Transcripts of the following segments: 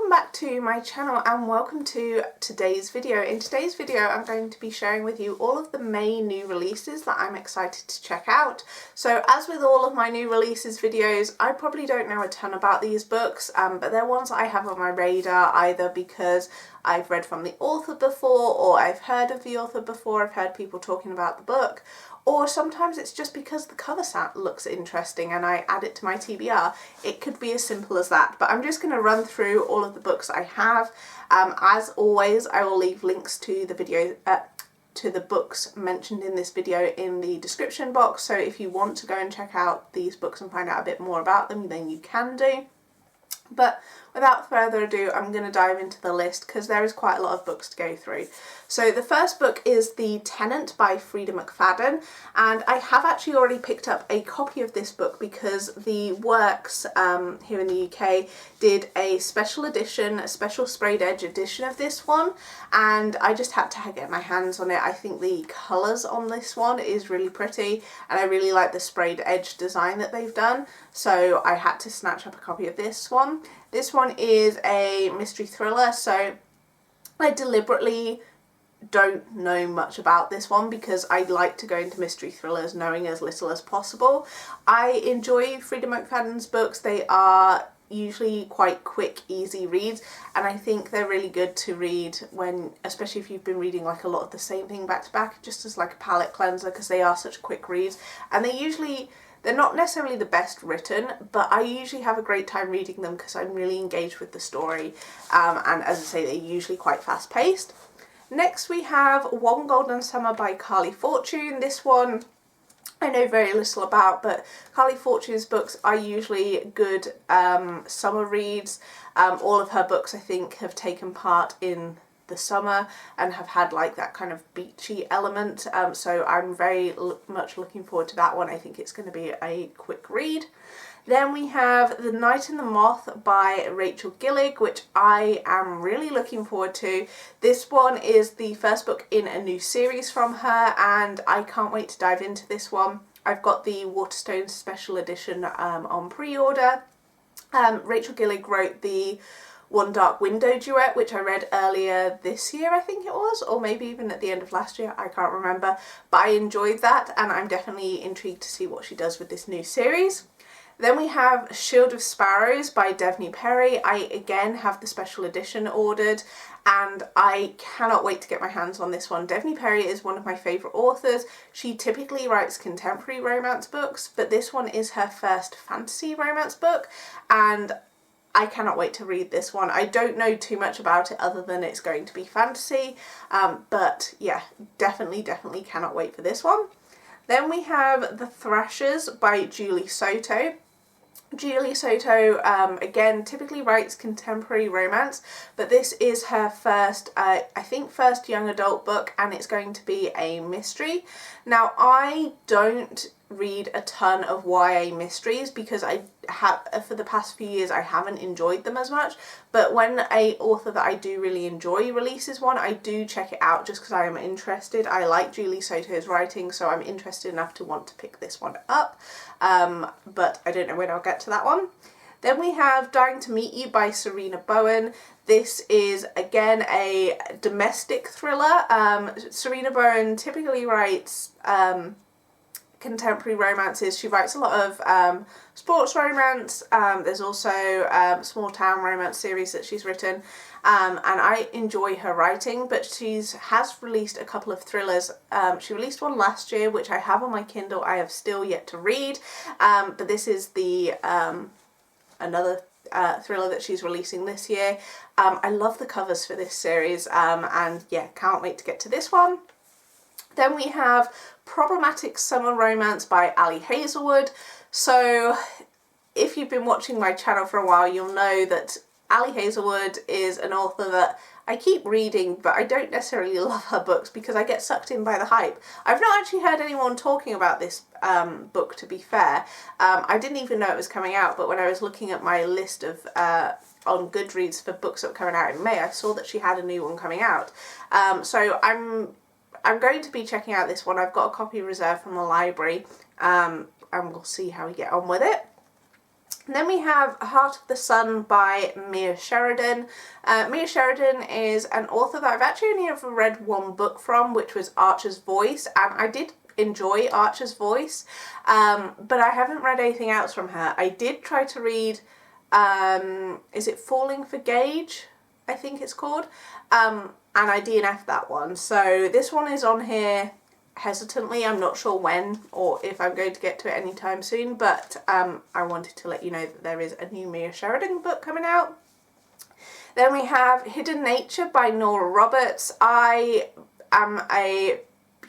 Welcome back to my channel and welcome to today's video. In today's video I'm going to be sharing with you all of the May new releases that I'm excited to check out. So as with all of my new releases videos, I probably don't know a ton about these books, but they're ones I have on my radar either because I've read from the author before, or I've heard of the author before, I've heard people talking about the book, or sometimes it's just because the cover looks interesting and I add it to my TBR. It could be as simple as that, but I'm just going to run through all of the books I have. As always, I will leave links to the video, to the books mentioned in this video in the description box, so if you want to go and check out these books and find out a bit more about them, then you can do. But without further ado, I'm going to dive into the list because there is quite a lot of books to go through. So the first book is The Tenant by Freida McFadden, and I have actually already picked up a copy of this book because the Works here in the UK did a special edition, a special sprayed edge edition of this one, and I just had to get my hands on it. I think the colours on this one is really pretty and I really like the sprayed edge design that they've done, so I had to snatch up a copy of this one. This one is a mystery thriller, so I deliberately don't know much about this one because I like to go into mystery thrillers knowing as little as possible. I enjoy Freida McFadden's books. They are usually quite quick, easy reads, and I think they're really good to read when, especially if you've been reading like a lot of the same thing back to back, just as like a palate cleanser, because they are such quick reads, and they're not necessarily the best written, but I usually have a great time reading them because I'm really engaged with the story, and as I say, they're usually quite fast paced. Next we have One Golden Summer by Carley Fortune. This one I know very little about, but Carley Fortune's books are usually good summer reads. All of her books I think have taken part in the summer and have had like that kind of beachy element, so I'm very much looking forward to that one. I think it's going to be a quick read. Then we have The Night and the Moth by Rachel Gillig, which I am really looking forward to. This one is the first book in a new series from her and I can't wait to dive into this one. I've got the Waterstones special edition on pre-order. Rachel Gillig wrote the One Dark Window duet, which I read earlier this year, I think it was, or maybe even at the end of last year, I can't remember, but I enjoyed that and I'm definitely intrigued to see what she does with this new series. Then we have Shield of Sparrows by Devney Perry. I again have the special edition ordered and I cannot wait to get my hands on this one. Devney Perry is one of my favourite authors. She typically writes contemporary romance books, but this one is her first fantasy romance book and I cannot wait to read this one. I don't know too much about it other than it's going to be fantasy, but yeah, definitely cannot wait for this one. Then we have The Thrashers by Julie Soto. Julie Soto, again, typically writes contemporary romance, but this is her first, I think first young adult book, and it's going to be a mystery. Now, I don't read a ton of YA mysteries because I have, for the past few years, I haven't enjoyed them as much, but when a author that I do really enjoy releases one, I do check it out just because I am interested. I like Julie Soto's writing, so I'm interested enough to want to pick this one up, but I don't know when I'll get to that one. Then we have Dying to Meet You by Sarina Bowen. This is again a domestic thriller. Sarina Bowen typically writes contemporary romances. She writes a lot of sports romance. There's also small town romance series that she's written, and I enjoy her writing, but has released a couple of thrillers. She released one last year which I have on my Kindle. I have still yet to read, but this is the another thriller that she's releasing this year. I love the covers for this series, and yeah, can't wait to get to this one. Then we have Problematic Summer Romance by Ali Hazelwood. So if you've been watching my channel for a while, you'll know that Ali Hazelwood is an author that I keep reading, but I don't necessarily love her books because I get sucked in by the hype. I've not actually heard anyone talking about this book, to be fair. I didn't even know it was coming out, but when I was looking at my list of on Goodreads for books that were coming out in May, I saw that she had a new one coming out. So I'm going to be checking out this one. I've got a copy reserved from the library, and we'll see how we get on with it. And then we have Heart of the Sun by Mia Sheridan. Mia Sheridan is an author that I've actually only ever read one book from, which was Archer's Voice, and I did enjoy Archer's Voice, but I haven't read anything else from her. I did try to read, is it Falling for Gage? I think it's called, and I DNF'd that one. So this one is on here hesitantly. I'm not sure when or if I'm going to get to it anytime soon, but I wanted to let you know that there is a new Mia Sheridan book coming out. Then we have Hidden Nature by Nora Roberts. I am a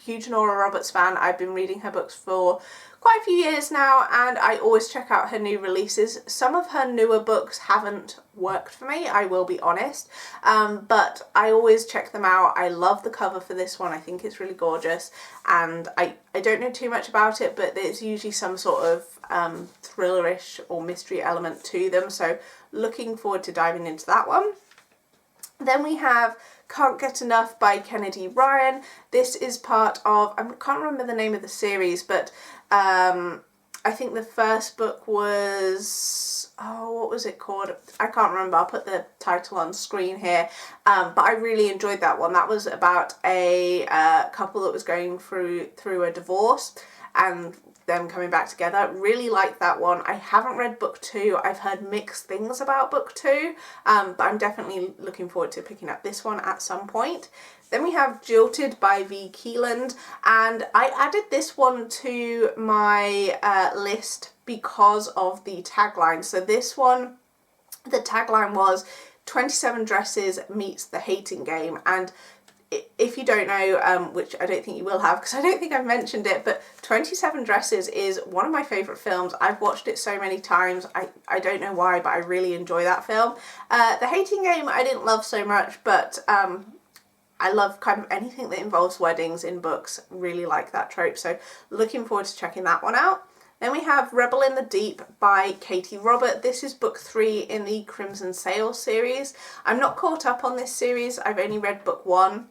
huge Nora Roberts fan. I've been reading her books for quite a few years now, and I always check out her new releases. Some of her newer books haven't worked for me, I will be honest, but I always check them out. I love the cover for this one. I think it's really gorgeous, and I don't know too much about it, but there's usually some sort of thrillerish or mystery element to them, so looking forward to diving into that one. Then we have Can't Get Enough by Kennedy Ryan. This is part of, I can't remember the name of the series, but I think the first book was, what was it called? I can't remember. I'll put the title on screen here. But I really enjoyed that one. That was about a couple that was going through a divorce and them coming back together. Really liked that one. I haven't read book 2. I've heard mixed things about book 2, but I'm definitely looking forward to picking up this one at some point. Then we have Jilted by V. Keeland, and I added this one to my list because of the tagline. So this one, the tagline was 27 Dresses meets The Hating Game, and if you don't know, which I don't think you will have because I don't think I've mentioned it, but 27 Dresses is one of my favourite films. I've watched it so many times. I don't know why, but I really enjoy that film. The Hating Game I didn't love so much, but I love kind of anything that involves weddings in books. Really like that trope, so looking forward to checking that one out. Then we have Rebel in the Deep by Katie Robert. This is book 3 in the Crimson Sail series. I'm not caught up on this series. I've only read book 1.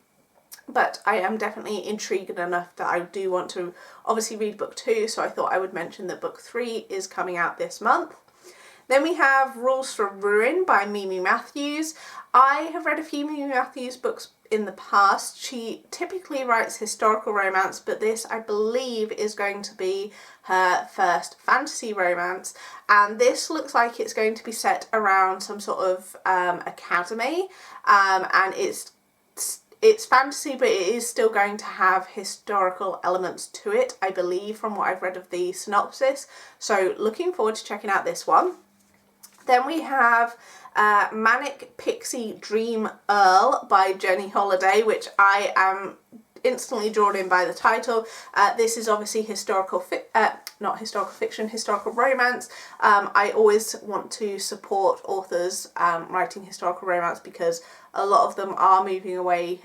But I am definitely intrigued enough that I do want to obviously read book 2, so I thought I would mention that book 3 is coming out this month. Then we have Rules for Ruin by Mimi Matthews. I have read a few Mimi Matthews books in the past. She typically writes historical romance, but this I believe is going to be her first fantasy romance, and this looks like it's going to be set around some sort of academy, and it's fantasy, but it is still going to have historical elements to it, I believe, from what I've read of the synopsis. So looking forward to checking out this one. Then we have Manic Pixie Dream Earl by Jenny Holiday, which I am instantly drawn in by the title. This is obviously historical romance. I always want to support authors writing historical romance because a lot of them are moving away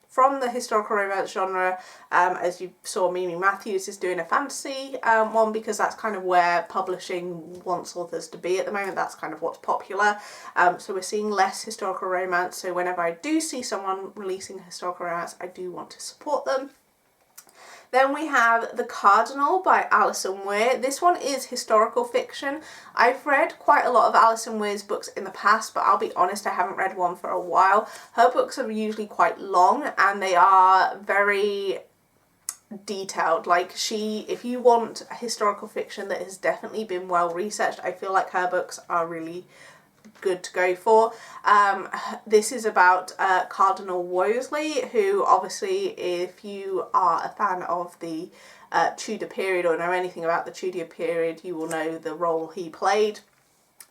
from the historical romance genre. As you saw, Mimi Matthews is doing a fantasy one because that's kind of where publishing wants authors to be at the moment. That's kind of what's popular. So we're seeing less historical romance. So whenever I do see someone releasing historical romance, I do want to support them. Then we have The Cardinal by Alison Weir. This one is historical fiction. I've read quite a lot of Alison Weir's books in the past, but I'll be honest, I haven't read one for a while. Her books are usually quite long and they are very detailed. Like if you want a historical fiction that has definitely been well researched, I feel like her books are really good to go for. This is about Cardinal Wolsey, who obviously, if you are a fan of the Tudor period or know anything about the Tudor period, you will know the role he played.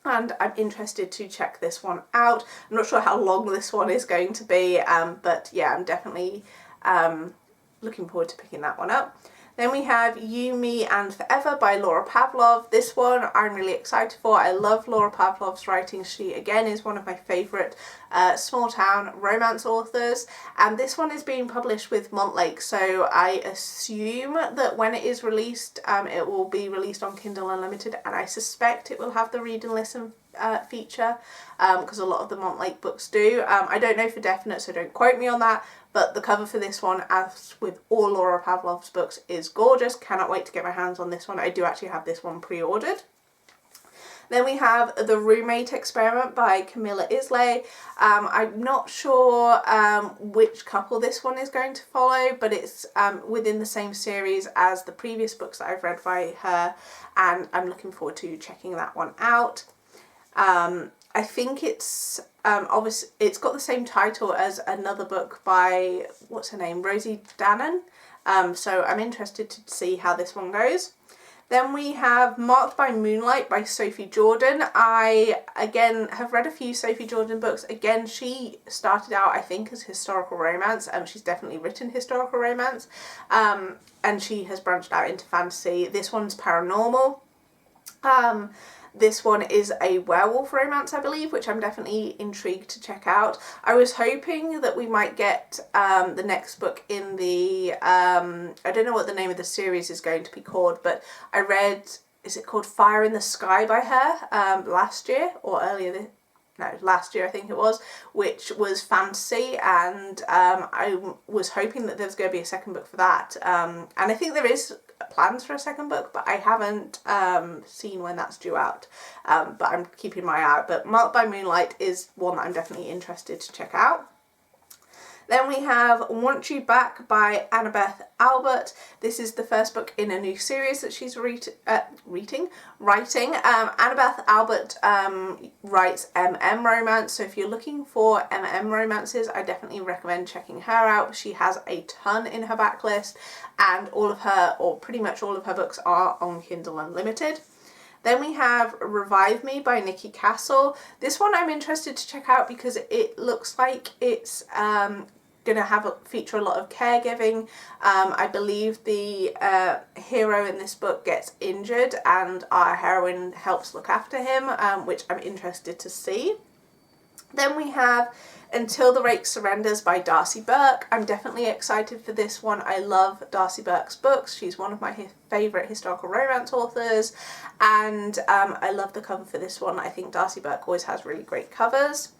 And I'm interested to check this one out. I'm not sure how long this one is going to be, but yeah, I'm definitely looking forward to picking that one up. Then we have You, Me and Forever by Laura Pavlov. This one I'm really excited for. I love Laura Pavlov's writing. She again is one of my favourite small town romance authors, and this one is being published with Montlake, so I assume that when it is released it will be released on Kindle Unlimited, and I suspect it will have the read and listen feature because a lot of the Montlake books do. I don't know for definite, so don't quote me on that, but the cover for this one, as with all Laura Pavlov's books, is gorgeous. Cannot wait to get my hands on this one. I do actually have this one pre-ordered. Then we have The Roommate Experiment by Camilla Islay. I'm not sure which couple this one is going to follow, but it's within the same series as the previous books that I've read by her, and I'm looking forward to checking that one out. I think it's obviously it's got the same title as another book by, what's her name, Rosie Danan. So I'm interested to see how this one goes. Then we have Marked by Moonlight by Sophie Jordan. I, again, have read a few Sophie Jordan books. Again, she started out, I think, as historical romance. She's definitely written historical romance. And she has branched out into fantasy. This one's paranormal. This one is a werewolf romance, I believe, which I'm definitely intrigued to check out. I was hoping that we might get the next book in the, I don't know what the name of the series is going to be called, but I read, is it called Fire in the Sky by her last year or earlier last year I think it was, which was fantasy, and I was hoping that there was going to be a second book for that. And I think there is plans for a second book, but I haven't seen when that's due out. But I'm keeping my eye out. But Marked by Moonlight is one that I'm definitely interested to check out. Then we have Want You Back by Annabeth Albert. This is the first book in a new series that she's writing. Annabeth Albert writes MM romance, so if you're looking for MM romances, I definitely recommend checking her out. She has a ton in her backlist, and all of her, or pretty much all of her books, are on Kindle Unlimited. Then we have Revive Me by Nikki Castle. This one I'm interested to check out because it looks like it's going to feature a lot of caregiving. I believe the hero in this book gets injured and our heroine helps look after him, which I'm interested to see. Then we have Until the Rake Surrenders by Darcy Burke. I'm definitely excited for this one. I love Darcy Burke's books. She's one of my favourite historical romance authors, and I love the cover for this one. I think Darcy Burke always has really great covers.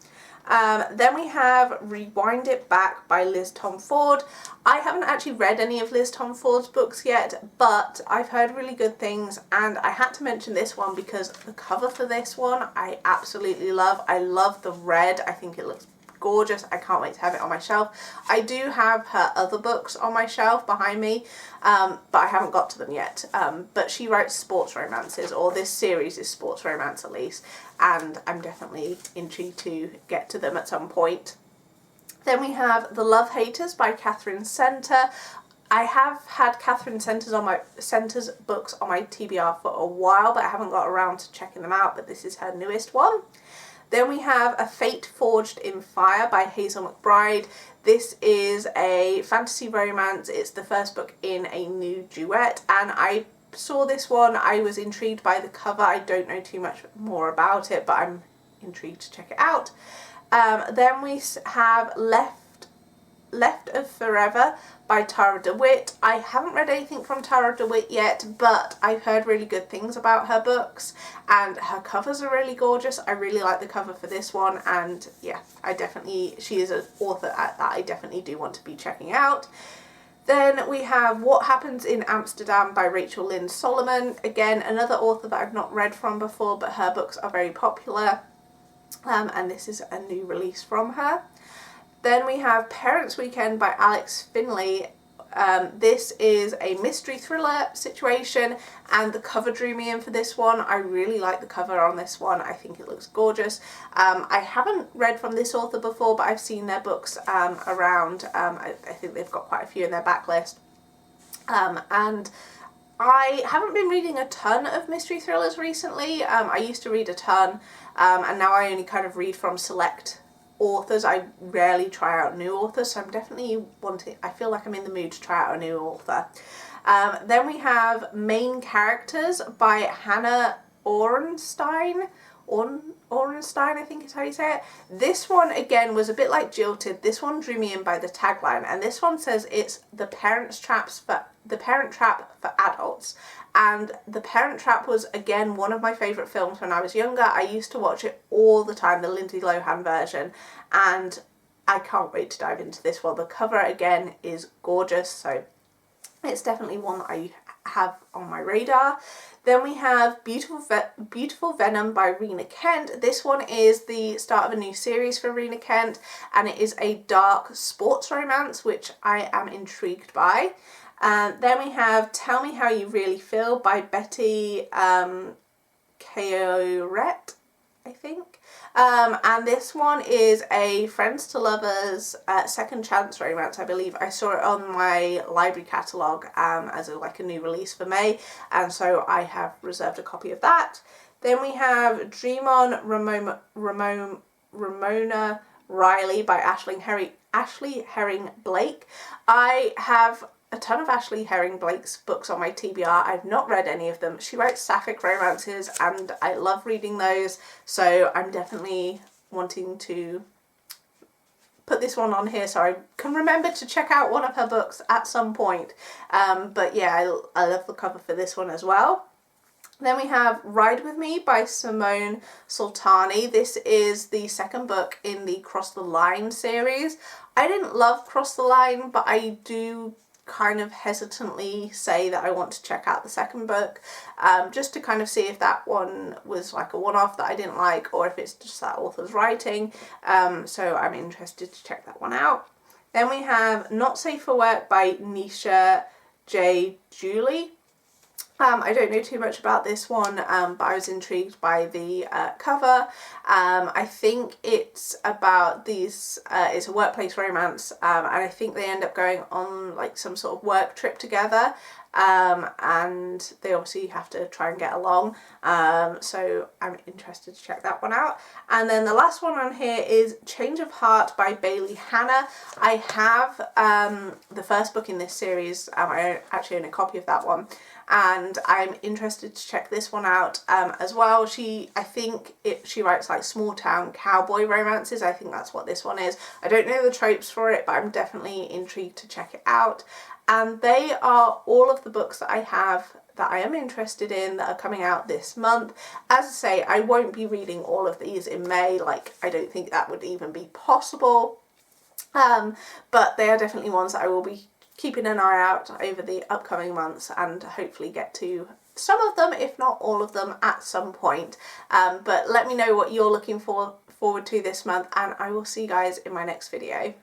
Then we have Rewind It Back by Liz Tomforde. I haven't actually read any of Liz Tomforde's books yet, but I've heard really good things, and I had to mention this one because the cover for this one I absolutely love. I love the red. I think it looks gorgeous. I can't wait to have it on my shelf. I do have her other books on my shelf behind me, but I haven't got to them yet. But she writes sports romances, or this series is sports romance at least, and I'm definitely intrigued to get to them at some point. Then we have The Love Haters by Catherine Centre. I have had Catherine Centre's books on my TBR for a while, but I haven't got around to checking them out, but this is her newest one. Then we have A Fate Forged in Fire by Hazel McBride. This is a fantasy romance. It's the first book in a new duet, and I saw this one. I was intrigued by the cover. I don't know too much more about it, but I'm intrigued to check it out. Then we have Left of Forever by Tara DeWitt. I haven't read anything from Tara DeWitt yet, but I've heard really good things about her books, and her covers are really gorgeous. I really like the cover for this one, and yeah, she is an author that I definitely do want to be checking out. Then we have What Happens in Amsterdam by Rachel Lynn Solomon. Again, another author that I've not read from before, but her books are very popular, and this is a new release from her. Then we have Parents' Weekend by Alex Finley. This is a mystery thriller situation, and the cover drew me in for this one. I really like the cover on this one. I think it looks gorgeous. I haven't read from this author before, but I've seen their books around. I think they've got quite a few in their backlist. And I haven't been reading a ton of mystery thrillers recently. I used to read a ton, and now I only kind of read from select authors. I rarely try out new authors, so I'm definitely I feel like I'm in the mood to try out a new author. Then we have Main Characters by Hannah Orenstein. Orenstein, I think is how you say it. This one, again, was a bit like Jilted. This one drew me in by the tagline, and this one says it's The Parent Trap for adults. And The Parent Trap was, again, one of my favourite films when I was younger. I used to watch it all the time, the Lindsay Lohan version, and I can't wait to dive into this one. The cover, again, is gorgeous, so it's definitely one that I have on my radar. Then we have Beautiful Venom by Rena Kent. This one is the start of a new series for Rena Kent, and it is a dark sports romance, which I am intrigued by. Then we have Tell Me How You Really Feel by Betty Kaoret, I think. And this one is a friends to lovers second chance romance, I believe. I saw it on my library catalogue as like a new release for May, and so I have reserved a copy of that. Then we have Dream On Ramona Riley by Ashley Herring Blake. I have a ton of Ashley Herring Blake's books on my TBR. I've not read any of them. She writes sapphic romances and I love reading those, so I'm definitely wanting to put this one on here so I can remember to check out one of her books at some point. But yeah, I love the cover for this one as well. Then we have Ride With Me by Simone Sultani. This is the second book in the Cross the Line series. I didn't love Cross the Line, but I do kind of hesitantly say that I want to check out the second book, just to kind of see if that one was like a one-off that I didn't like, or if it's just that author's writing. So I'm interested to check that one out. Then we have Not Safe for Work by Nisha J. Julie. I don't know too much about this one, but I was intrigued by the cover. I think it's about these, it's a workplace romance, and I think they end up going on like some sort of work trip together, and they obviously have to try and get along, so I'm interested to check that one out. And then the last one on here is Change of Heart by Bailey Hannah. I have the first book in this series. I actually own a copy of that one, and I'm interested to check this one out as well. She writes like small town cowboy romances. I think that's what this one is. I don't know the tropes for it, but I'm definitely intrigued to check it out. And they are all of the books that I have that I am interested in that are coming out this month. As I say, I won't be reading all of these in May. Like, I don't think that would even be possible. But they are definitely ones that I will be keeping an eye out over the upcoming months and hopefully get to some of them, if not all of them, at some point. But let me know what you're looking forward to this month, and I will see you guys in my next video.